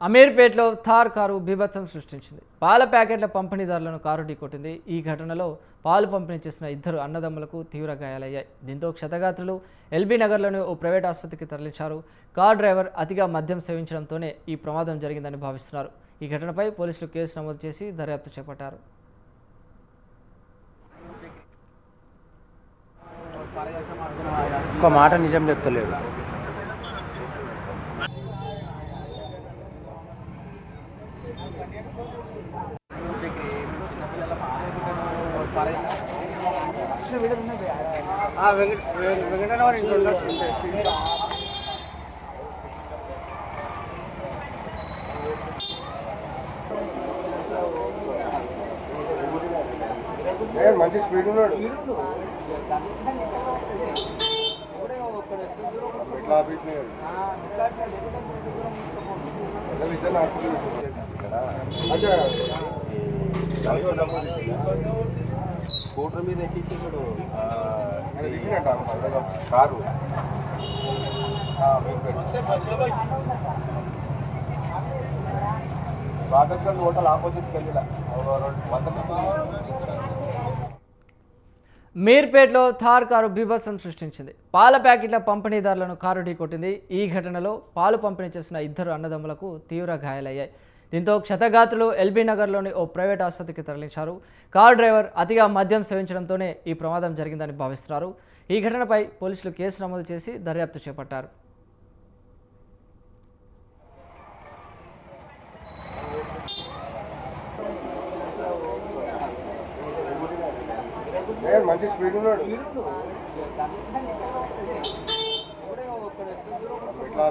అమీర్పేటలో థార్ కారు బీభత్సం సృష్టించింది. పాల ప్యాకెట్ల పంపిణీదారులను కారు ఢీకొట్టింది. ఈ ఘటనలో పాలు పంపిణీ చేసిన ఇద్దరు అన్నదమ్ములకు తీవ్ర గాయాలయ్యాయి. దీంతో క్షతగాత్రులు ఎల్బీ నగర్లోని ఓ ప్రైవేట్ ఆసుపత్రికి తరలించారు. కార్ డ్రైవర్ అతిగా మద్యం సేవించడంతోనే ఈ ప్రమాదం జరిగిందని భావిస్తున్నారు. ఈ ఘటనపై పోలీసులు కేసు నమోదు చేసి దర్యాప్తు చేపట్టారు. ఒక మాట నిజం చెప్తలేడు. మంచి స్పీడ్ ఉన్నాడు. ఎట్లా స్కూటర్ మీద ఎక్కించాడు కారు. బాగల్ హోటల్ ఆపోజిట్కి వెళ్ళిలా మీర్పేటలో థార్ కారు బీభత్సం సృష్టించింది. పాల ప్యాకెట్ల పంపిణీదారులను కారు ఢీకొట్టింది. ఈ ఘటనలో పాలు పంపిణీ చేసిన ఇద్దరు అన్నదమ్ములకు తీవ్ర గాయాలయ్యాయి. దీంతో క్షతగాత్రులు ఎల్బీ నగర్లోని ఓ ప్రైవేట్ ఆసుపత్రికి తరలించారు. కారు డ్రైవర్ అతిగా మద్యం సేవించడంతోనే ఈ ప్రమాదం జరిగిందని భావిస్తున్నారు. ఈ ఘటనపై పోలీసులు కేసు నమోదు చేసి దర్యాప్తు చేపట్టారు. మంచి స్పీడ్ ఉన్నాడు. ఎట్లా